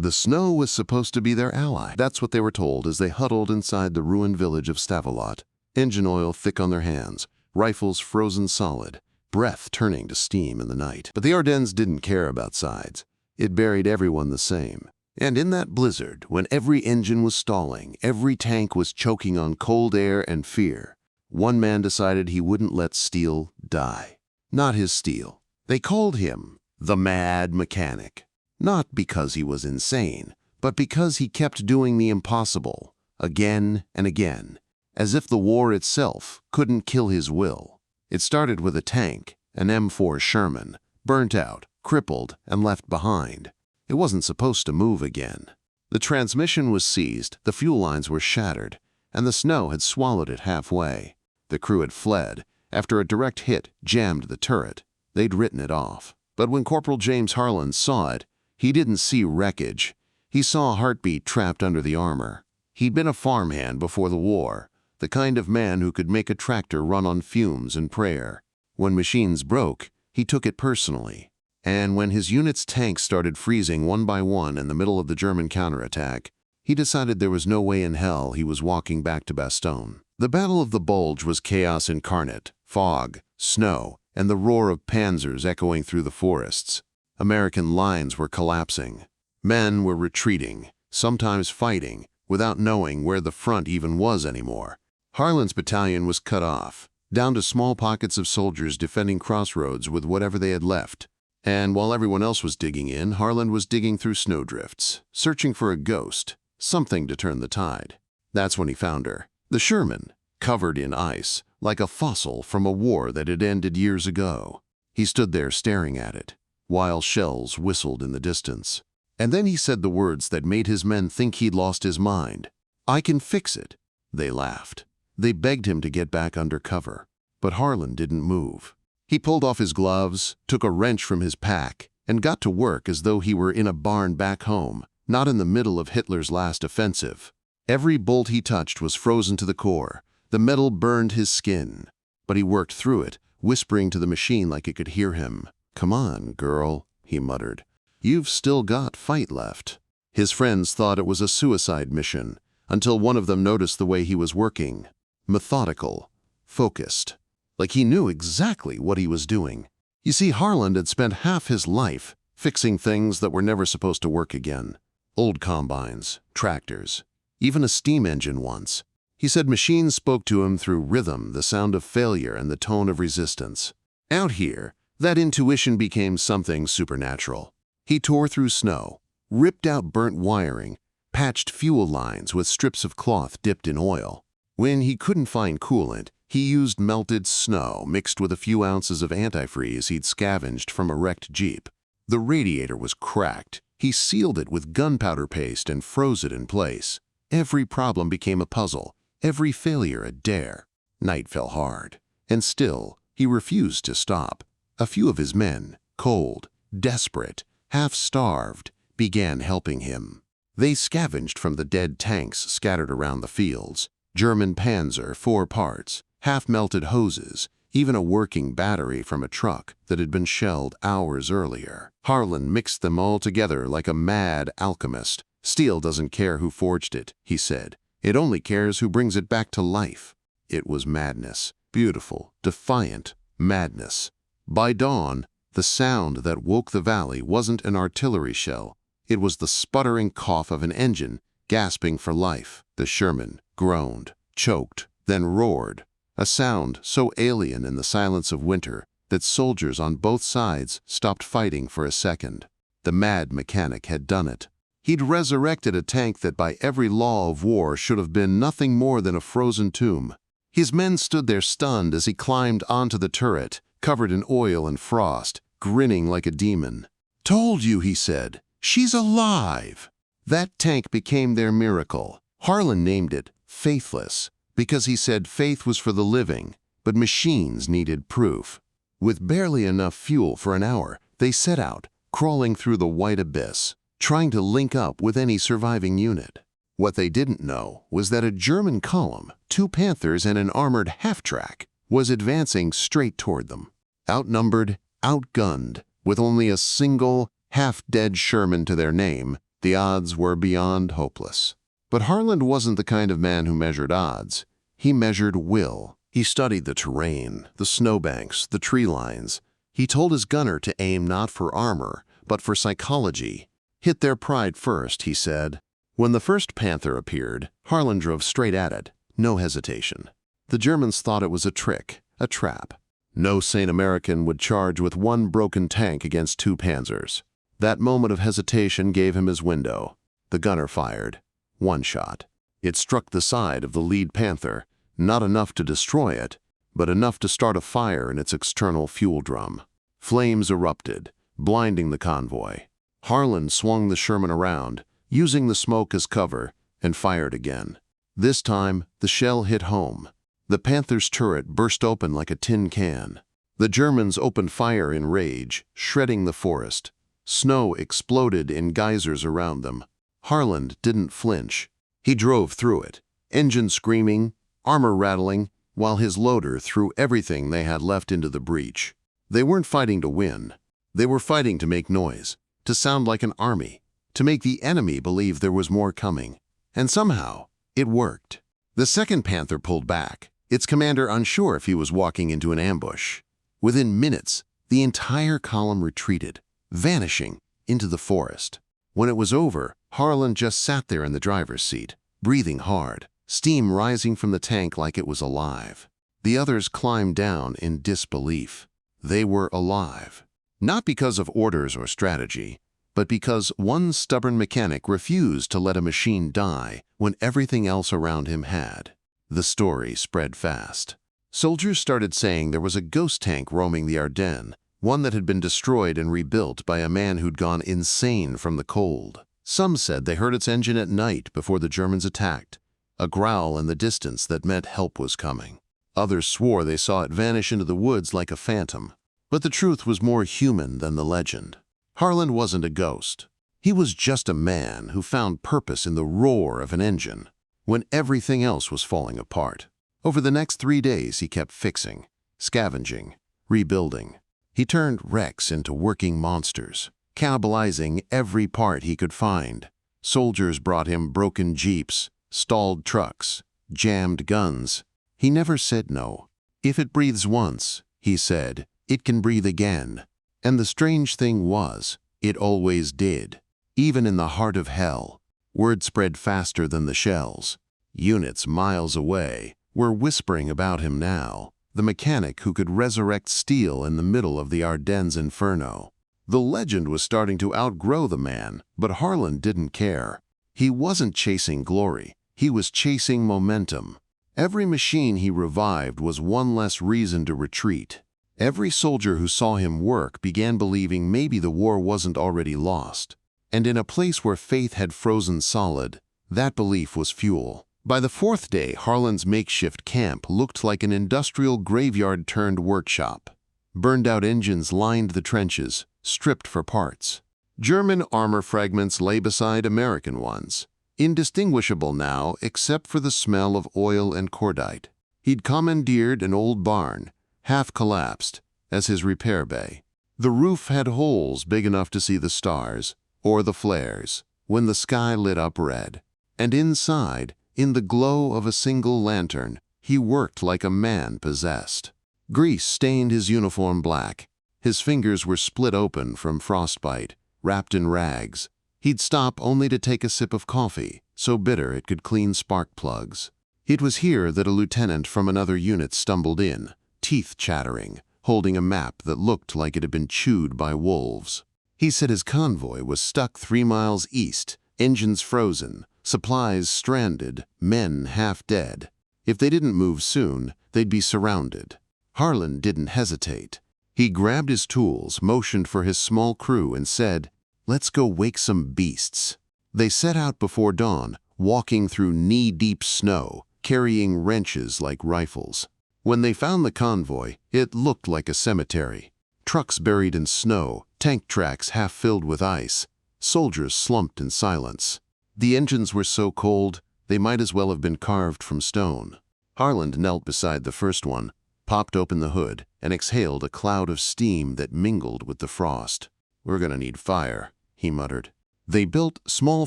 The snow was supposed to be their ally. That's what they were told as they huddled inside the ruined village of Stavelot, engine oil thick on their hands, rifles frozen solid, breath turning to steam in the night. But the Ardennes didn't care about sides. It buried everyone the same. And in that blizzard, when every engine was stalling, every tank was choking on cold air and fear, one man decided he wouldn't let steel die. Not his steel. They called him the Mad Mechanic. Not because he was insane, but because he kept doing the impossible, again and again, as if the war itself couldn't kill his will. It started with a tank, an M4 Sherman, burnt out, crippled, and left behind. It wasn't supposed to move again. The transmission was seized, the fuel lines were shattered, and the snow had swallowed it halfway. The crew had fled. After a direct hit jammed the turret, they'd written it off. But when Corporal James Harlan saw it, he didn't see wreckage. He saw a heartbeat trapped under the armor. He'd been a farmhand before the war, the kind of man who could make a tractor run on fumes and prayer. When machines broke, he took it personally. And when his unit's tanks started freezing one by one in the middle of the German counterattack, he decided there was no way in hell he was walking back to Bastogne. The Battle of the Bulge was chaos incarnate, fog, snow, and the roar of panzers echoing through the forests. American lines were collapsing. Men were retreating, sometimes fighting, without knowing where the front even was anymore. Harlan's battalion was cut off, down to small pockets of soldiers defending crossroads with whatever they had left. And while everyone else was digging in, Harlan was digging through snowdrifts, searching for a ghost, something to turn the tide. That's when he found her. The Sherman, covered in ice, like a fossil from a war that had ended years ago. He stood there staring at it, while shells whistled in the distance. And then he said the words that made his men think he'd lost his mind. "I can fix it." They laughed. They begged him to get back under cover. But Harlan didn't move. He pulled off his gloves, took a wrench from his pack, and got to work as though he were in a barn back home, not in the middle of Hitler's last offensive. Every bolt he touched was frozen to the core. The metal burned his skin. But he worked through it, whispering to the machine like it could hear him. "Come on, girl," he muttered. "You've still got fight left." His friends thought it was a suicide mission, until one of them noticed the way he was working. Methodical, focused, like he knew exactly what he was doing. You see, Harlan had spent half his life fixing things that were never supposed to work again. Old combines, tractors, even a steam engine once. He said machines spoke to him through rhythm, the sound of failure, and the tone of resistance. Out here, that intuition became something supernatural. He tore through snow, ripped out burnt wiring, patched fuel lines with strips of cloth dipped in oil. When he couldn't find coolant, he used melted snow mixed with a few ounces of antifreeze he'd scavenged from a wrecked Jeep. The radiator was cracked. He sealed it with gunpowder paste and froze it in place. Every problem became a puzzle, every failure a dare. Night fell hard, and still he refused to stop. A few of his men, cold, desperate, half-starved, began helping him. They scavenged from the dead tanks scattered around the fields. German Panzer, 4 parts, half-melted hoses, even a working battery from a truck that had been shelled hours earlier. Harlan mixed them all together like a mad alchemist. "Steel doesn't care who forged it," he said. "It only cares who brings it back to life." It was madness. Beautiful, defiant madness. By dawn, the sound that woke the valley wasn't an artillery shell. It was the sputtering cough of an engine gasping for life. The Sherman groaned, choked, then roared, a sound so alien in the silence of winter that soldiers on both sides stopped fighting for a second. The Mad Mechanic had done it. He'd resurrected a tank that by every law of war should have been nothing more than a frozen tomb. His men stood there stunned as he climbed onto the turret, covered in oil and frost, grinning like a demon. "Told you," he said. "She's alive." That tank became their miracle. Harlan named it Faithless because he said faith was for the living, but machines needed proof. With barely enough fuel for an hour, they set out, crawling through the white abyss, trying to link up with any surviving unit. What they didn't know was that a German column, 2 Panthers and an armored half-track, was advancing straight toward them. Outnumbered, outgunned, with only a single, half-dead Sherman to their name, The odds were beyond hopeless. But Harland wasn't the kind of man who measured odds. He measured will. He studied the terrain, the snowbanks, the tree lines. He told his gunner to aim not for armor, but for psychology. Hit their pride first, he said. When the first panther appeared, Harland drove straight at it, no hesitation. The Germans thought it was a trick, a trap. No sane American would charge with one broken tank against 2 panzers. That moment of hesitation gave him his window. The gunner fired. 1 shot. It struck the side of the lead panther, not enough to destroy it, but enough to start a fire in its external fuel drum. Flames erupted, blinding the convoy. Harland swung the Sherman around, using the smoke as cover, and fired again. This time, the shell hit home. The Panther's turret burst open like a tin can. The Germans opened fire in rage, shredding the forest. Snow exploded in geysers around them. Harland didn't flinch. He drove through it, engine screaming, armor rattling, while his loader threw everything they had left into the breach. They weren't fighting to win. They were fighting to make noise, to sound like an army, to make the enemy believe there was more coming. And somehow, it worked. The second Panther pulled back, its commander unsure if he was walking into an ambush. Within minutes, the entire column retreated, vanishing into the forest. When it was over, Harland just sat there in the driver's seat, breathing hard, steam rising from the tank like it was alive. The others climbed down in disbelief. They were alive. Not because of orders or strategy, but because one stubborn mechanic refused to let a machine die when everything else around him had. The story spread fast. Soldiers started saying there was a ghost tank roaming the Ardennes, one that had been destroyed and rebuilt by a man who'd gone insane from the cold. Some said they heard its engine at night before the Germans attacked, a growl in the distance that meant help was coming. Others swore they saw it vanish into the woods like a phantom. But the truth was more human than the legend. Harland wasn't a ghost. He was just a man who found purpose in the roar of an engine when everything else was falling apart. Over the next 3 days, he kept fixing, scavenging, rebuilding. He turned wrecks into working monsters, cannibalizing every part he could find. Soldiers brought him broken jeeps, stalled trucks, jammed guns. He never said no. If it breathes once, he said, it can breathe again. And the strange thing was, it always did. Even in the heart of hell, word spread faster than the shells. Units miles away were whispering about him now, the mechanic who could resurrect steel in the middle of the Ardennes Inferno. The legend was starting to outgrow the man, but Harland didn't care. He wasn't chasing glory. He was chasing momentum. Every machine he revived was one less reason to retreat. Every soldier who saw him work began believing maybe the war wasn't already lost. And in a place where faith had frozen solid, that belief was fuel. By the 4th day, Harland's makeshift camp looked like an industrial graveyard turned workshop. Burned-out engines lined the trenches, stripped for parts. German armor fragments lay beside American ones, indistinguishable now except for the smell of oil and cordite. He'd commandeered an old barn, half-collapsed, as his repair bay. The roof had holes big enough to see the stars, or the flares, when the sky lit up red. And inside, in the glow of a single lantern, he worked like a man possessed. Grease stained his uniform black. His fingers were split open from frostbite, wrapped in rags. He'd stop only to take a sip of coffee, so bitter it could clean spark plugs. It was here that a lieutenant from another unit stumbled in, teeth chattering, holding a map that looked like it had been chewed by wolves. He said his convoy was stuck 3 miles east, engines frozen, supplies stranded, men half dead. If they didn't move soon, they'd be surrounded. Harland didn't hesitate. He grabbed his tools, motioned for his small crew, and said, "Let's go wake some beasts." They set out before dawn, walking through knee-deep snow, carrying wrenches like rifles. When they found the convoy, it looked like a cemetery. Trucks buried in snow, tank tracks half filled with ice. Soldiers slumped in silence. The engines were so cold, they might as well have been carved from stone. Harland knelt beside the first one, popped open the hood, and exhaled a cloud of steam that mingled with the frost. "We're gonna need fire," he muttered. They built small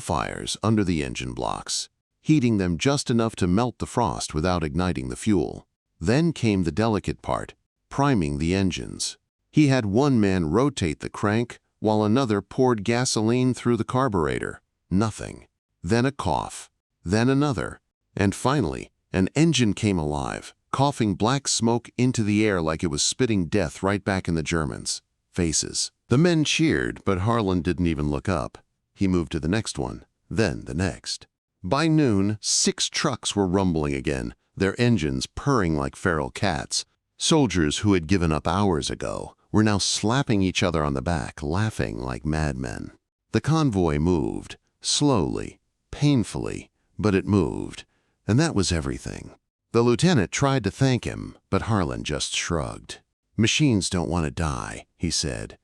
fires under the engine blocks, heating them just enough to melt the frost without igniting the fuel. Then came the delicate part, priming the engines. He had one man rotate the crank while another poured gasoline through the carburetor. Nothing. Then a cough. Then another. And finally, an engine came alive, coughing black smoke into the air like it was spitting death right back in the Germans' faces. The men cheered, but Harlan didn't even look up. He moved to the next one, then the next. By noon, 6 trucks were rumbling again, their engines purring like feral cats. Soldiers who had given up hours ago were now slapping each other on the back, laughing like madmen. The convoy moved, slowly, painfully, but it moved, and that was everything. The lieutenant tried to thank him, but Harlan just shrugged. "Machines don't want to die," he said.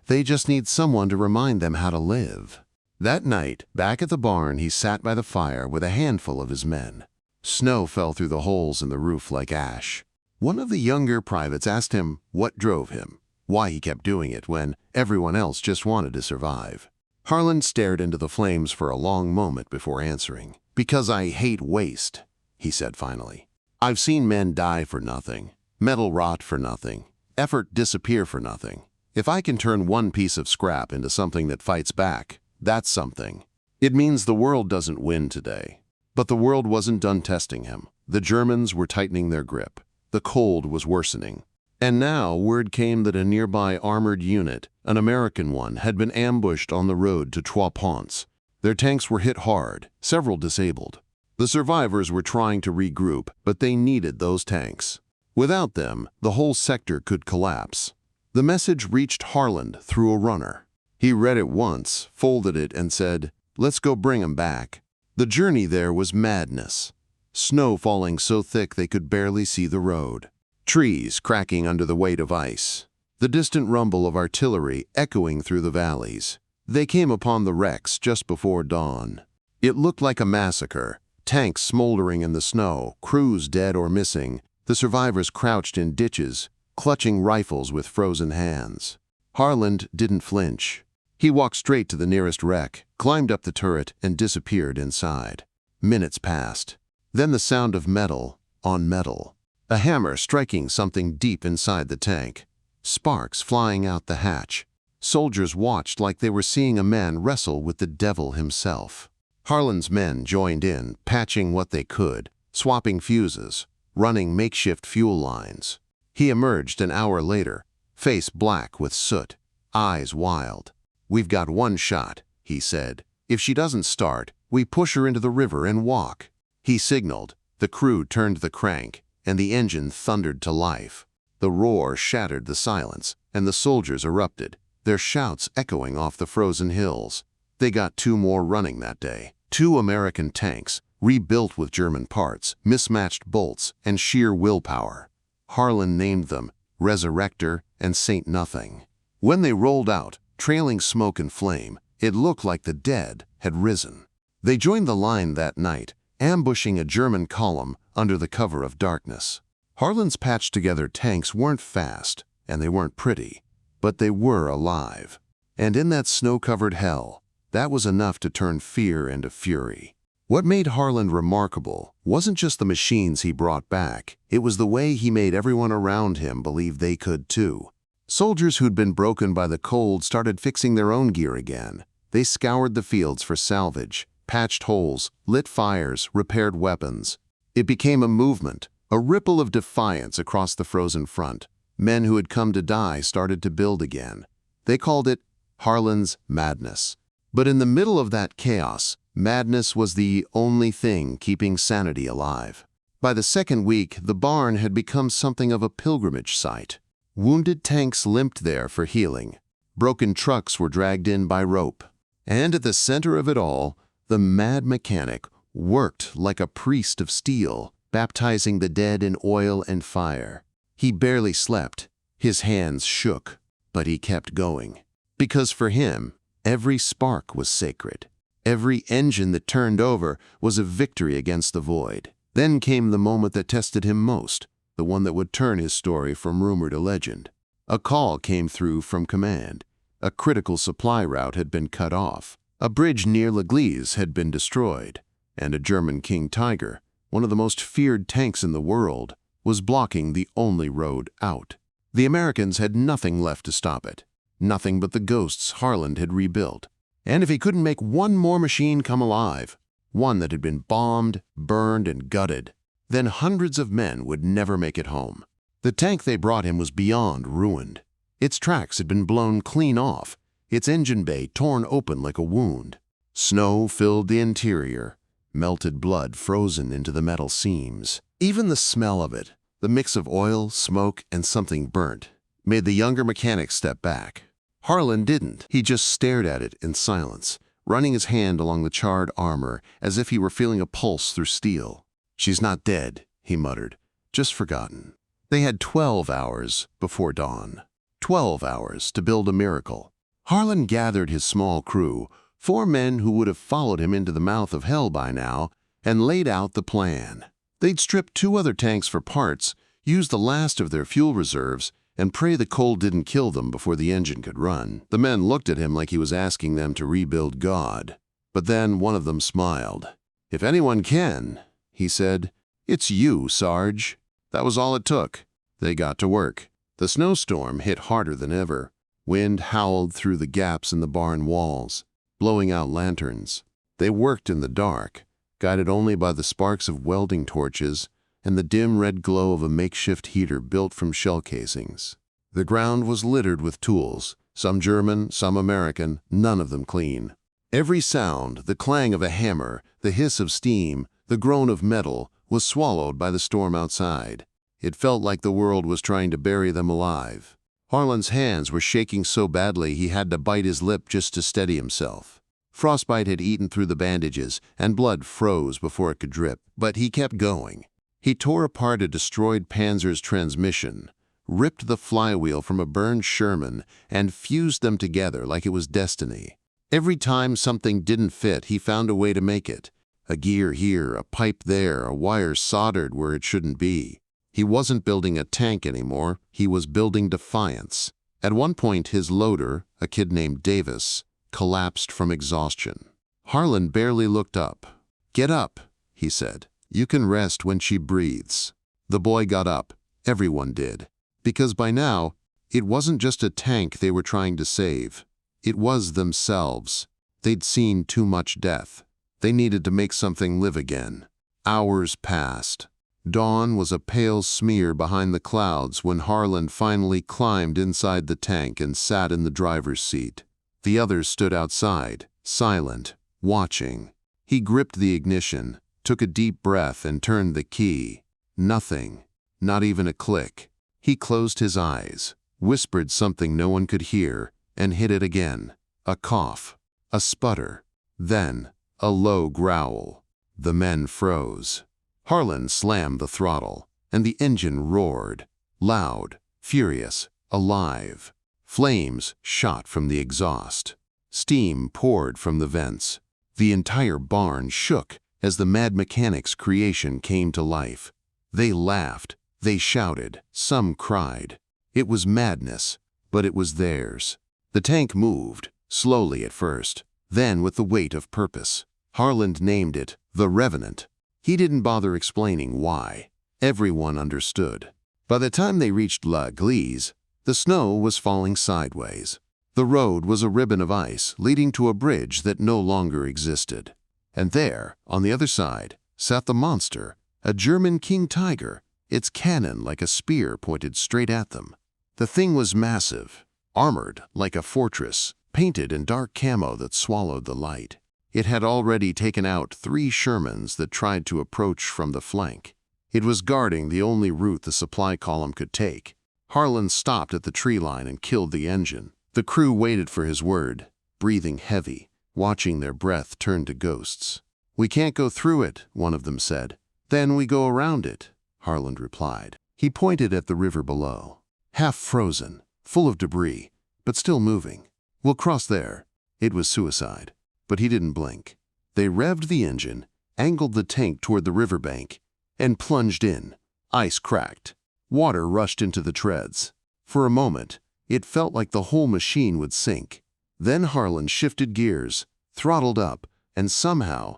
"They just need someone to remind them how to live." That night, back at the barn, he sat by the fire with a handful of his men. Snow fell through the holes in the roof like ash. One of the younger privates asked him what drove him, why he kept doing it when everyone else just wanted to survive. Harlan stared into the flames for a long moment before answering. "Because I hate waste," he said finally. "I've seen men die for nothing, metal rot for nothing, effort disappear for nothing. If I can turn one piece of scrap into something that fights back, that's something. It means the world doesn't win today." But the world wasn't done testing him. The Germans were tightening their grip. The cold was worsening. And now word came that a nearby armored unit, an American one, had been ambushed on the road to Trois Ponts. Their tanks were hit hard, several disabled. The survivors were trying to regroup, but they needed those tanks. Without them, the whole sector could collapse. The message reached Harlan through a runner. He read it once, folded it, and said, "Let's go bring 'em back." The journey there was madness. Snow falling so thick they could barely see the road. Trees cracking under the weight of ice. The distant rumble of artillery echoing through the valleys. They came upon the wrecks just before dawn. It looked like a massacre. Tanks smoldering in the snow, crews dead or missing, the survivors crouched in ditches, clutching rifles with frozen hands. Harlan didn't flinch. He walked straight to the nearest wreck, climbed up the turret, and disappeared inside. Minutes passed. Then the sound of metal on metal. A hammer striking something deep inside the tank. Sparks flying out the hatch. Soldiers watched like they were seeing a man wrestle with the devil himself. Harlan's men joined in, patching what they could, swapping fuses, running makeshift fuel lines. He emerged an hour later, face black with soot, eyes wild. "We've got one shot," he said. "If she doesn't start, we push her into the river and walk." He signaled. The crew turned the crank, and the engine thundered to life. The roar shattered the silence, and the soldiers erupted, their shouts echoing off the frozen hills. They got 2 more running that day. 2 American tanks, rebuilt with German parts, mismatched bolts, and sheer willpower. Harlan named them Resurrector and Saint Nothing. When they rolled out, trailing smoke and flame, it looked like the dead had risen. They joined the line that night, ambushing a German column under the cover of darkness. Harlan's patched-together tanks weren't fast, and they weren't pretty, but they were alive. And in that snow-covered hell, that was enough to turn fear into fury. What made Harlan remarkable wasn't just the machines he brought back, it was the way he made everyone around him believe they could too. Soldiers who'd been broken by the cold started fixing their own gear again. They scoured the fields for salvage, patched holes, lit fires, repaired weapons. It became a movement, a ripple of defiance across the frozen front. Men who had come to die started to build again. They called it Harlan's madness. But in the middle of that chaos, madness was the only thing keeping sanity alive. By the second week, the barn had become something of a pilgrimage site. Wounded tanks limped there for healing. Broken trucks were dragged in by rope. And at the center of it all, the mad mechanic worked like a priest of steel, baptizing the dead in oil and fire. He barely slept. His hands shook, but he kept going. Because for him, every spark was sacred. Every engine that turned over was a victory against the void. Then came the moment that tested him most, the one that would turn his story from rumor to legend. A call came through from command. A critical supply route had been cut off. A bridge near L'Église had been destroyed, and a German King Tiger, one of the most feared tanks in the world, was blocking the only road out. The Americans had nothing left to stop it, nothing but the ghosts Harland had rebuilt. And if he couldn't make one more machine come alive, one that had been bombed, burned, and gutted, then hundreds of men would never make it home. The tank they brought him was beyond ruined. Its tracks had been blown clean off, its engine bay torn open like a wound. Snow filled the interior, melted blood frozen into the metal seams. Even the smell of it, the mix of oil, smoke, and something burnt, made the younger mechanic step back. Harland didn't. He just stared at it in silence, running his hand along the charred armor as if he were feeling a pulse through steel. "She's not dead," he muttered, "just forgotten." They had 12 hours before dawn. 12 hours to build a miracle. Harland gathered his small crew, 4 men who would have followed him into the mouth of hell by now, and laid out the plan. They'd strip 2 other tanks for parts, use the last of their fuel reserves, and pray the cold didn't kill them before the engine could run. The men looked at him like he was asking them to rebuild God. But then one of them smiled. "If anyone can," he said, "it's you, Sarge." That was all it took. They got to work. The snowstorm hit harder than ever. Wind howled through the gaps in the barn walls, blowing out lanterns. They worked in the dark, guided only by the sparks of welding torches and the dim red glow of a makeshift heater built from shell casings. The ground was littered with tools, some German, some American, none of them clean. Every sound, the clang of a hammer, the hiss of steam, the groan of metal, was swallowed by the storm outside. It felt like the world was trying to bury them alive. Harland's hands were shaking so badly he had to bite his lip just to steady himself. Frostbite had eaten through the bandages, and blood froze before it could drip, but he kept going. He tore apart a destroyed Panzer's transmission, ripped the flywheel from a burned Sherman, and fused them together like it was destiny. Every time something didn't fit, he found a way to make it. A gear here, a pipe there, a wire soldered where it shouldn't be. He wasn't building a tank anymore, he was building defiance. At one point, his loader, a kid named Davis, collapsed from exhaustion. Harland barely looked up. "Get up," he said. "You can rest when she breathes." The boy got up. Everyone did. Because by now, it wasn't just a tank they were trying to save. It was themselves. They'd seen too much death. They needed to make something live again. Hours passed. Dawn was a pale smear behind the clouds when Harland finally climbed inside the tank and sat in the driver's seat. The others stood outside, silent, watching. He gripped the ignition, took a deep breath, and turned the key. Nothing, not even a click. He closed his eyes, whispered something no one could hear, and hit it again. A cough, a sputter, then a low growl. The men froze. Harland slammed the throttle, and the engine roared, loud, furious, alive. Flames shot from the exhaust. Steam poured from the vents. The entire barn shook as the mad mechanic's creation came to life. They laughed, they shouted, some cried. It was madness, but it was theirs. The tank moved, slowly at first, then with the weight of purpose. Harland named it the Revenant. He didn't bother explaining why. Everyone understood. By the time they reached L'Église, the snow was falling sideways. The road was a ribbon of ice leading to a bridge that no longer existed. And there, on the other side, sat the monster, a German King Tiger, its cannon like a spear pointed straight at them. The thing was massive, armored like a fortress, painted in dark camo that swallowed the light. It had already taken out 3 Shermans that tried to approach from the flank. It was guarding the only route the supply column could take. Harland stopped at the tree line and killed the engine. The crew waited for his word, breathing heavy, watching their breath turn to ghosts. "We can't go through it," one of them said. "Then we go around it," Harland replied. He pointed at the river below, half frozen, full of debris, but still moving. "We'll cross there." It was suicide, but he didn't blink. They revved the engine, angled the tank toward the riverbank, and plunged in. Ice cracked. Water rushed into the treads. For a moment, it felt like the whole machine would sink. Then Harland shifted gears, throttled up, and somehow,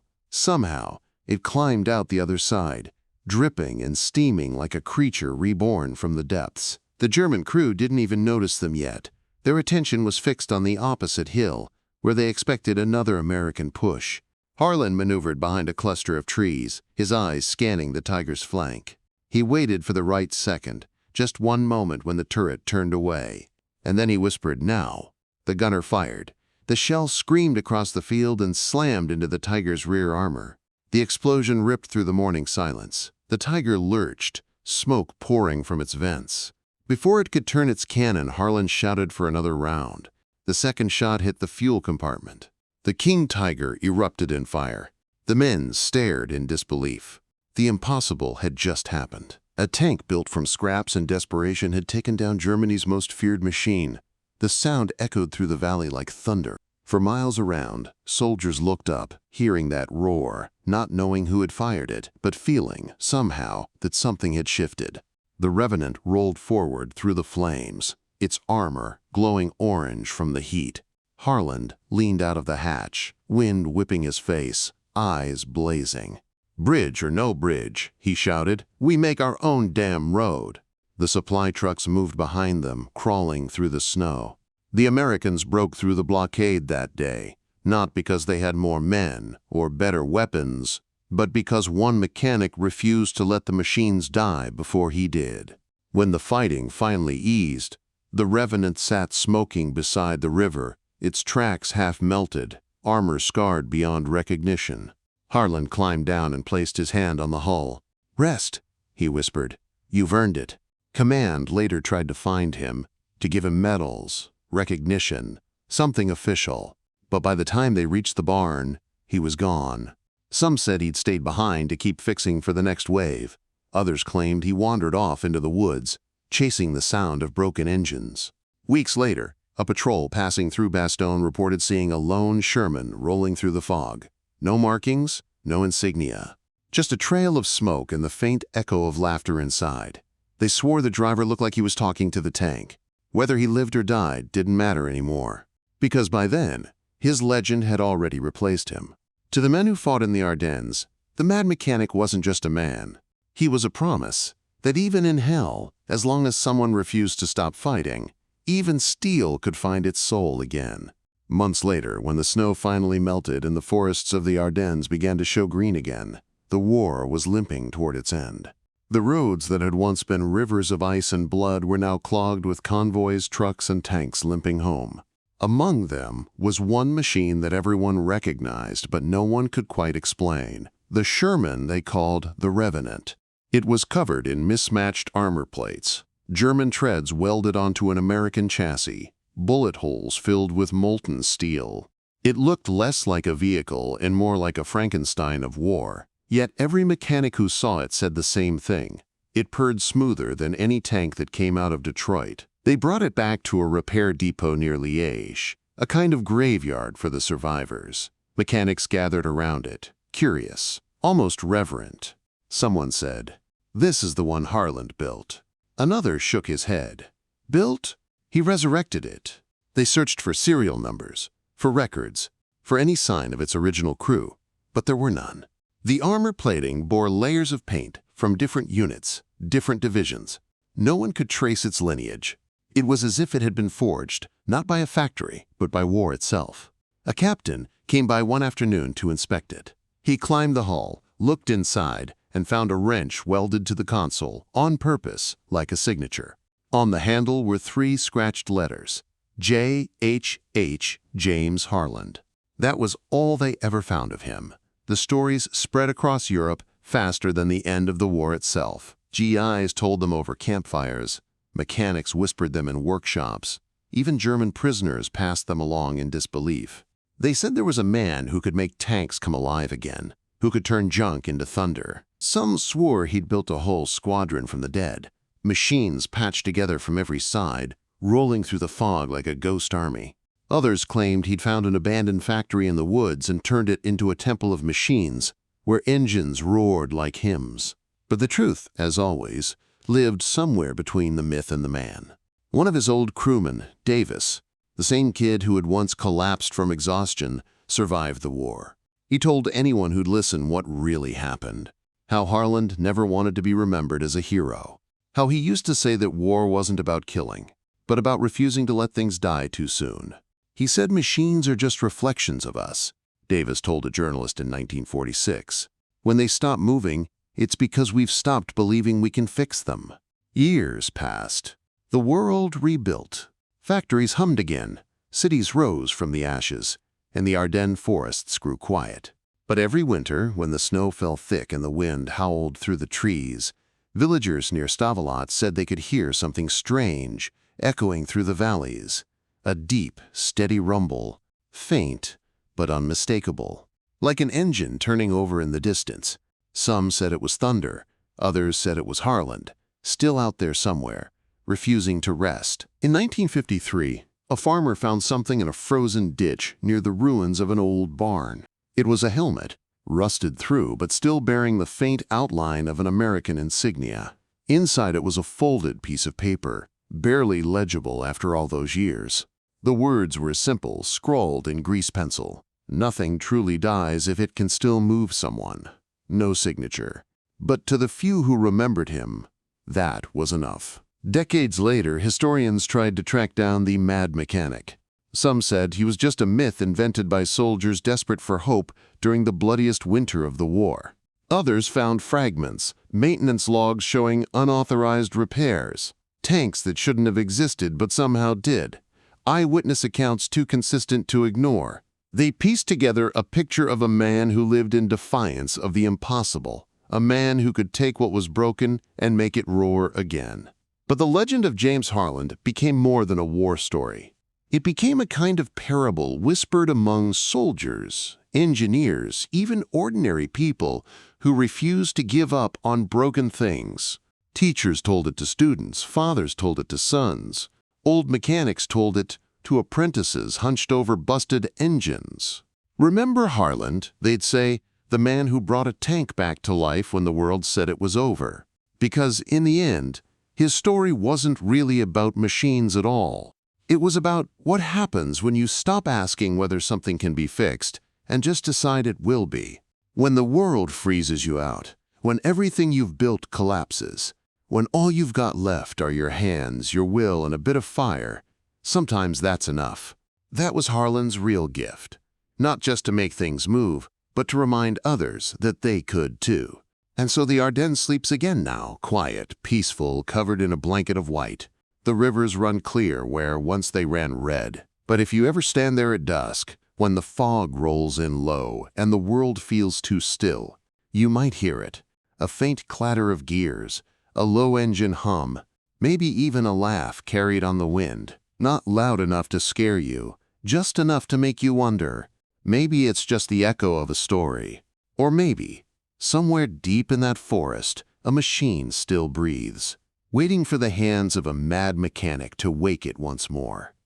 it climbed out the other side, dripping and steaming like a creature reborn from the depths. The German crew didn't even notice them yet. Their attention was fixed on the opposite hill, where they expected another American push. Harlan maneuvered behind a cluster of trees, his eyes scanning the Tiger's flank. He waited for the right second, just one moment when the turret turned away. And then he whispered, "Now." The gunner fired. The shell screamed across the field and slammed into the Tiger's rear armor. The explosion ripped through the morning silence. The Tiger lurched, smoke pouring from its vents. Before it could turn its cannon, Harlan shouted for another round. The second shot hit the fuel compartment. The King Tiger erupted in fire. The men stared in disbelief. The impossible had just happened. A tank built from scraps and desperation had taken down Germany's most feared machine. The sound echoed through the valley like thunder. For miles around, soldiers looked up, hearing that roar, not knowing who had fired it, but feeling, somehow, that something had shifted. The Revenant rolled forward through the flames, its armor glowing orange from the heat. Harlan leaned out of the hatch, wind whipping his face, eyes blazing. "Bridge or no bridge," he shouted, "we make our own damn road." The supply trucks moved behind them, crawling through the snow. The Americans broke through the blockade that day, not because they had more men or better weapons, but because one mechanic refused to let the machines die before he did. When the fighting finally eased, the Revenant sat smoking beside the river, its tracks half melted, armor scarred beyond recognition. Harlan climbed down and placed his hand on the hull. "Rest," he whispered. "You've earned it." Command later tried to find him, to give him medals, recognition, something official. But by the time they reached the barn, he was gone. Some said he'd stayed behind to keep fixing for the next wave. Others claimed he wandered off into the woods, chasing the sound of broken engines. Weeks later, a patrol passing through Bastogne reported seeing a lone Sherman rolling through the fog. No markings, no insignia. Just a trail of smoke and the faint echo of laughter inside. They swore the driver looked like he was talking to the tank. Whether he lived or died didn't matter anymore, because by then, his legend had already replaced him. To the men who fought in the Ardennes, the Mad Mechanic wasn't just a man. He was a promise that even in hell, as long as someone refused to stop fighting, even steel could find its soul again. Months later, when the snow finally melted and the forests of the Ardennes began to show green again, the war was limping toward its end. The roads that had once been rivers of ice and blood were now clogged with convoys, trucks, and tanks limping home. Among them was one machine that everyone recognized but no one could quite explain. The Sherman they called the Revenant. It was covered in mismatched armor plates, German treads welded onto an American chassis, bullet holes filled with molten steel. It looked less like a vehicle and more like a Frankenstein of war. Yet every mechanic who saw it said the same thing. It purred smoother than any tank that came out of Detroit. They brought it back to a repair depot near Liège, a kind of graveyard for the survivors. Mechanics gathered around it, curious, almost reverent. Someone said, "This is the one Harlan built." Another shook his head. "Built? He resurrected it." They searched for serial numbers, for records, for any sign of its original crew, but there were none. The armor plating bore layers of paint from different units, different divisions. No one could trace its lineage. It was as if it had been forged, not by a factory, but by war itself. A captain came by one afternoon to inspect it. He climbed the hull, looked inside, and found a wrench welded to the console, on purpose, like a signature. On the handle were 3 scratched letters, J.H.H. James Harlan. That was all they ever found of him. The stories spread across Europe faster than the end of the war itself. GIs told them over campfires. Mechanics whispered them in workshops. Even German prisoners passed them along in disbelief. They said there was a man who could make tanks come alive again, who could turn junk into thunder. Some swore he'd built a whole squadron from the dead, machines patched together from every side, rolling through the fog like a ghost army. Others claimed he'd found an abandoned factory in the woods and turned it into a temple of machines, where engines roared like hymns. But the truth, as always, lived somewhere between the myth and the man. One of his old crewmen, Davis, the same kid who had once collapsed from exhaustion, survived the war. He told anyone who'd listen what really happened. How Harland never wanted to be remembered as a hero. How he used to say that war wasn't about killing, but about refusing to let things die too soon. He said machines are just reflections of us, Davis told a journalist in 1946. When they stop moving, it's because we've stopped believing we can fix them. Years passed. The world rebuilt. Factories hummed again. Cities rose from the ashes, and the Ardennes forests grew quiet. But every winter, when the snow fell thick and the wind howled through the trees, villagers near Stavelot said they could hear something strange echoing through the valleys. A deep, steady rumble, faint but unmistakable, like an engine turning over in the distance. Some said it was thunder, others said it was Harland, still out there somewhere, refusing to rest. In 1953, a farmer found something in a frozen ditch near the ruins of an old barn. It was a helmet, rusted through but still bearing the faint outline of an American insignia. Inside it was a folded piece of paper, barely legible after all those years. The words were simple, scrawled in grease pencil. Nothing truly dies if it can still move someone. No signature. But to the few who remembered him, that was enough. Decades later, historians tried to track down the mad mechanic. Some said he was just a myth invented by soldiers desperate for hope during the bloodiest winter of the war. Others found fragments, maintenance logs showing unauthorized repairs, tanks that shouldn't have existed but somehow did, eyewitness accounts too consistent to ignore. They pieced together a picture of a man who lived in defiance of the impossible, a man who could take what was broken and make it roar again. But the legend of James Harland became more than a war story. It became a kind of parable whispered among soldiers, engineers, even ordinary people who refused to give up on broken things. Teachers told it to students, fathers told it to sons, old mechanics told it to apprentices hunched over busted engines. Remember Harland, they'd say, the man who brought a tank back to life when the world said it was over. Because in the end, his story wasn't really about machines at all. It was about what happens when you stop asking whether something can be fixed and just decide it will be. When the world freezes you out, when everything you've built collapses, when all you've got left are your hands, your will, and a bit of fire, sometimes that's enough. That was Harland's real gift. Not just to make things move, but to remind others that they could too. And so the Ardennes sleeps again now, quiet, peaceful, covered in a blanket of white. The rivers run clear where once they ran red. But if you ever stand there at dusk, when the fog rolls in low and the world feels too still, you might hear it. A faint clatter of gears, a low engine hum, maybe even a laugh carried on the wind. Not loud enough to scare you, just enough to make you wonder. Maybe it's just the echo of a story. Or maybe, somewhere deep in that forest, a machine still breathes, waiting for the hands of a mad mechanic to wake it once more.